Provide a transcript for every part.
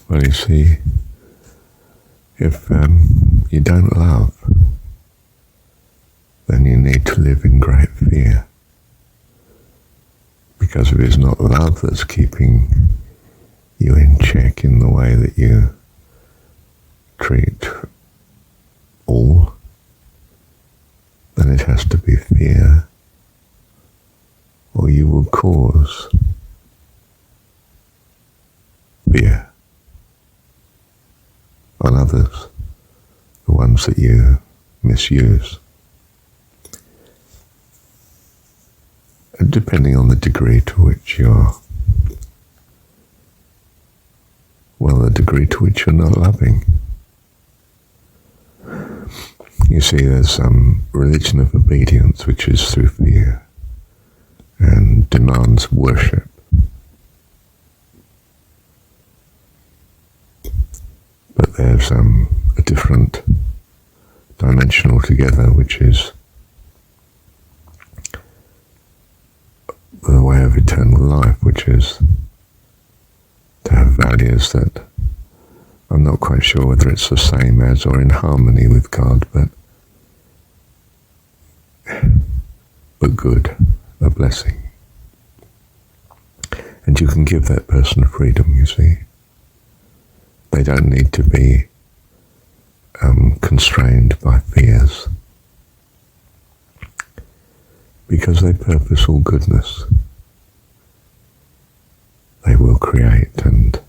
Well, you see, if you don't love, then you need to live in great fear. Because it is not love that's keeping you in check in the way that you treat all, then it has to be fear, or you will cause fear on others, the ones that you misuse. And depending on the degree to which you're, the degree to which you're not loving. You see, there's religion of obedience, which is through fear and demands worship. But there's a different dimension altogether, which is the way of eternal life, which is to have values that I'm not quite sure whether it's the same as or in harmony with God, but good, a blessing. And you can give that person freedom, you see. They don't need to be constrained by fears, because they purpose all goodness. They will create and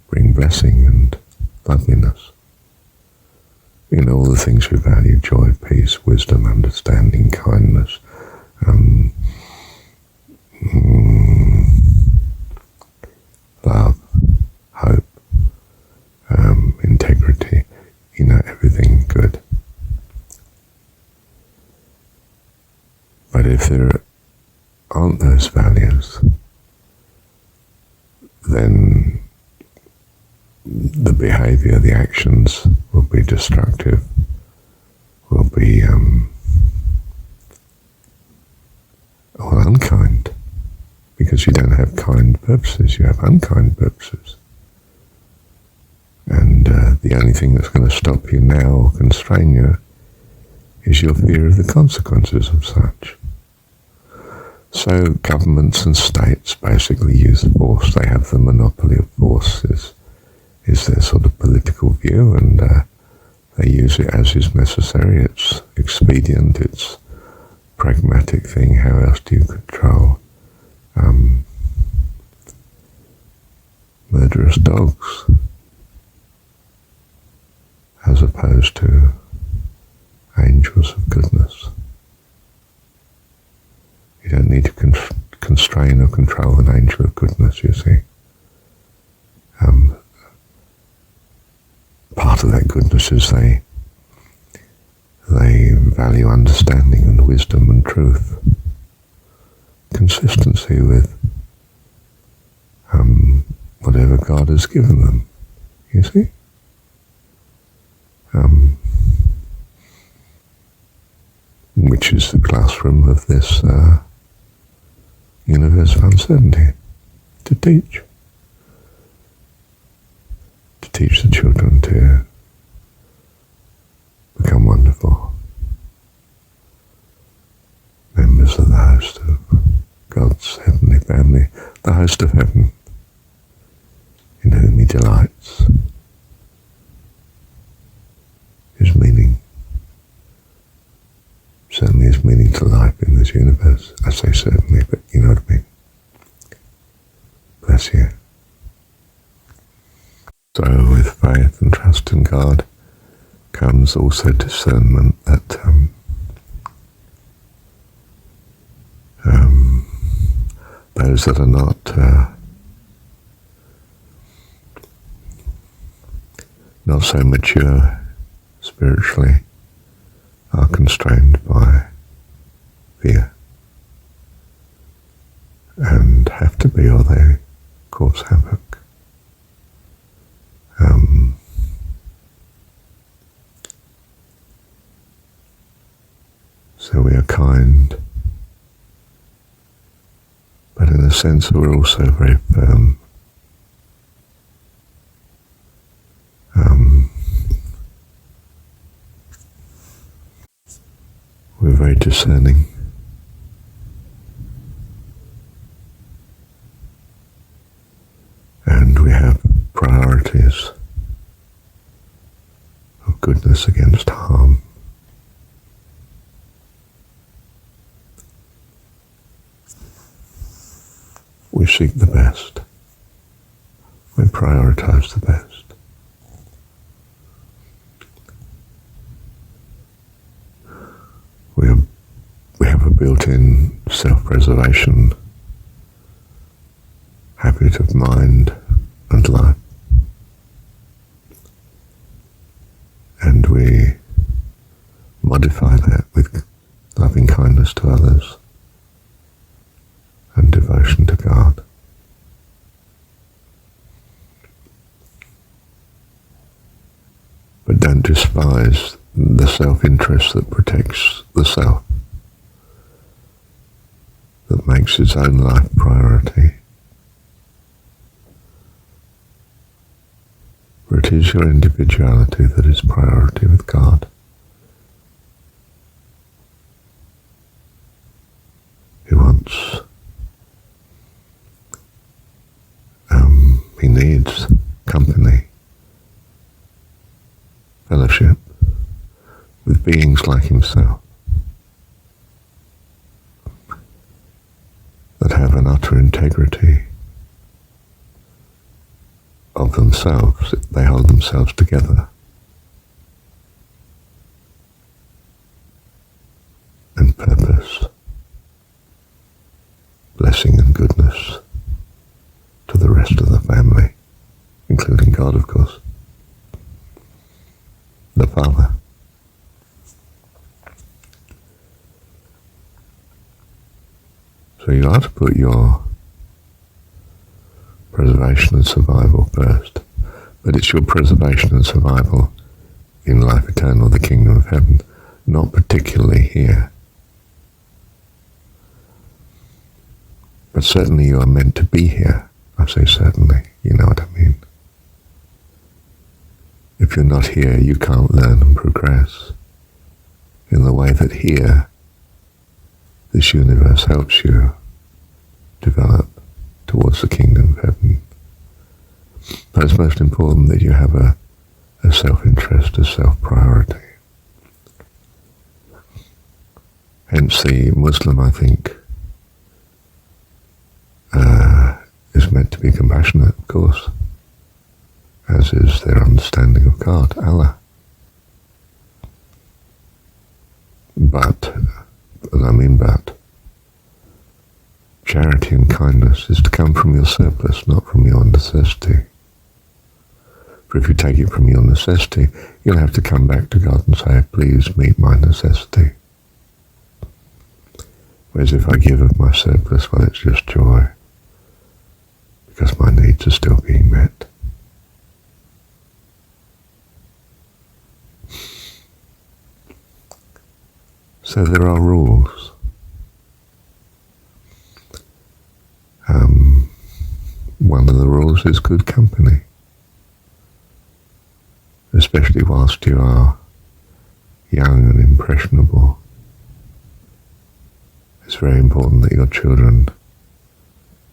bring blessing and loveliness. All the things we value: joy, peace, wisdom, understanding, kindness, love, hope, integrity, everything good. But if there aren't those values, then the behavior, the actions will be destructive, will be unkind, because you don't have kind purposes, you have unkind purposes. And the only thing that's going to stop you now or constrain you is your fear of the consequences of such. So governments and states basically use force. They have the monopoly of force, is their sort of political view, and they use it as is necessary. It's expedient, it's pragmatic thing. How else do you control murderous dogs, as opposed to angels of goodness? You don't need to constrain or control an angel of goodness, you see. Part of that goodness is they value understanding and wisdom and truth, consistency with whatever God has given them, you see. Which is the classroom of this universe of uncertainty, to teach the children to become wonderful members of the host of God's heavenly family, the host of heaven, in whom he delights. His meaning, certainly his meaning to life in this universe. I say certainly, but you know what I mean. Bless you. So with faith and trust in God comes also discernment that those that are not so mature spiritually are constrained by fear, and have to be, or they cause havoc. So we are kind, but in a sense we're also very firm. very discerning. And we have priorities of goodness against harm. We seek the best. We prioritize the best. We have a built-in self-preservation habit of mind and life. And we modify that with loving kindness to others and devotion to God. But don't despise the self-interest that protects the self, that makes its own life priority. For it is your individuality that is priority with God. He wants, he needs company, fellowship with beings like himself that have an utter integrity of themselves. They hold themselves together and purpose, blessing and goodness to the rest of the family, including God, of course, the Father. So you are to put your preservation and survival first, but it's your preservation and survival in life eternal, the kingdom of heaven, not particularly here. But certainly you are meant to be here. I say certainly, you know what I mean. If you're not here, you can't learn and progress in the way that here this universe helps you develop towards the kingdom of heaven. But it's most important that you have a self-interest, a self-priority. Hence the Muslim, I think, is meant to be compassionate, of course, as is their understanding of God, Allah. But, and I mean but, charity and kindness is to come from your surplus, not from your necessity. For if you take it from your necessity, you'll have to come back to God and say, please meet my necessity. Whereas if I give of my surplus, well, it's just joy, because my needs are still being met. So there are rules. One of the rules is good company, especially whilst you are young and impressionable. It's very important that your children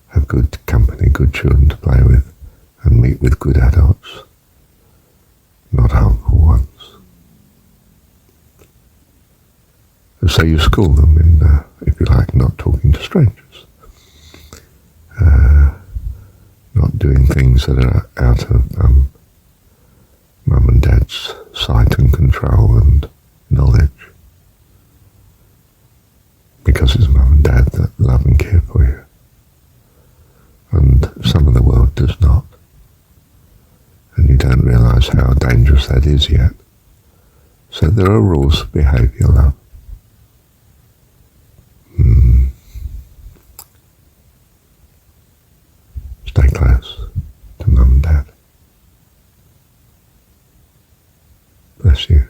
have good company, good children to play with, and meet with good adults, not harmful ones. And so you school them in, if you like, not talking to strangers, not doing things that are out of mum and dad's sight and control and knowledge, because it's mum and dad that love and care for you. And some of the world does not. And you don't realize how dangerous that is yet. So there are rules of behavior, love. Stay close to mum and dad. Bless you.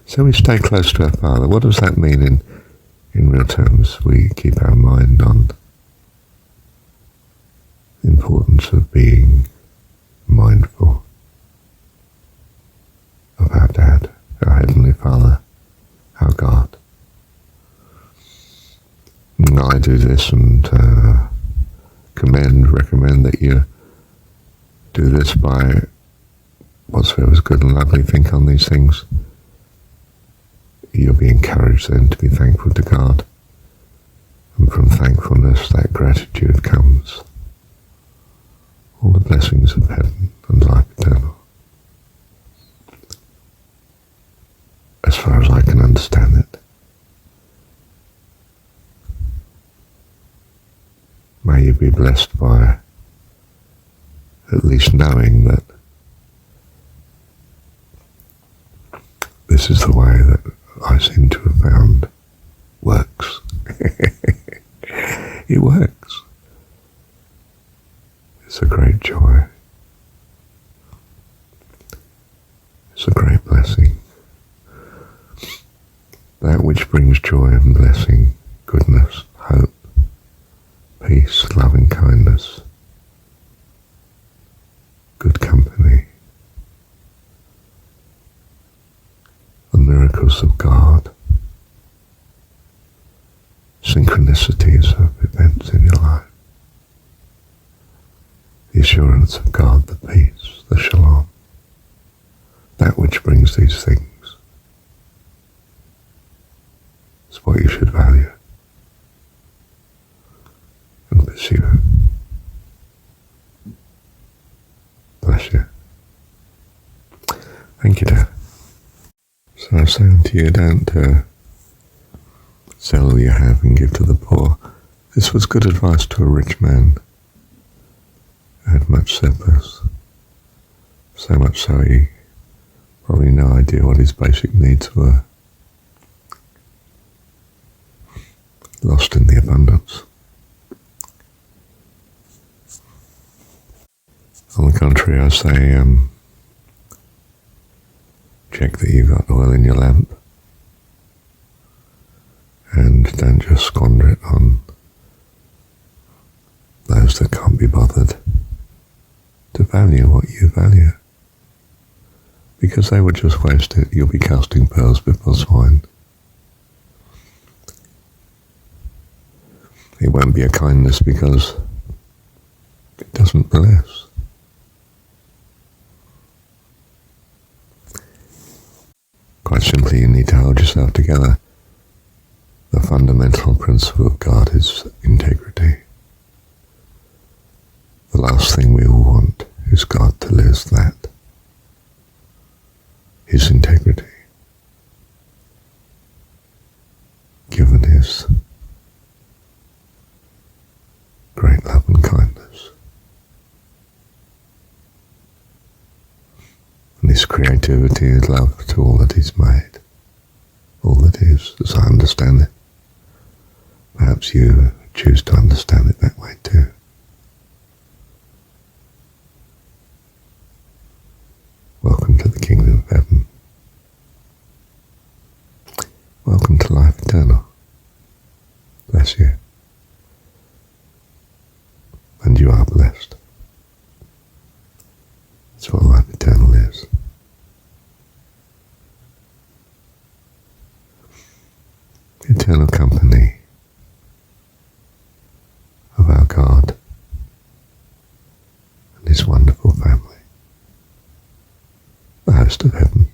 So we stay close to our Father. What does that mean in real terms? We keep our mind on the importance of being mindful of our Dad, our Heavenly Father, our God. do this and recommend that you do this by whatsoever is good and lovely, think on these things, you'll be encouraged then to be thankful to God. And from thankfulness, that gratitude comes all the blessings of heaven and life eternal. As far as I can understand it. May you be blessed by at least knowing that this is the way that I seem to have found works. It works. It's a great joy. It's a great blessing. That which brings joy and blessing, goodness, hope, peace, loving kindness, good company, the miracles of God, synchronicities of events in your life, the assurance of God, the peace, the shalom, that which brings these things is what you should value and pursue. Bless you. Thank you, Dad. So I say unto you, don't sell all you have and give to the poor. This was good advice to a rich man who had much surplus. So much so he probably no idea what his basic needs were. Lost in the abundance. On the contrary, I say, check that you've got oil in your lamp and don't just squander it on those that can't be bothered to value what you value. Because they would just waste it. You'll be casting pearls before swine. It won't be a kindness because it doesn't bless. Quite simply, you need to hold yourself together. The fundamental principle of God is integrity. The last thing we all want is God to lose that. His integrity. Given his great love and kindness. And his creativity and love to all that he's made. All that is, as I understand it. Perhaps you choose to understand it that way too. Welcome to the kingdom of heaven. Welcome to life eternal. Bless you. And you are blessed. That's what life eternal is. The eternal company of our God and his wonderful family, the host of heaven.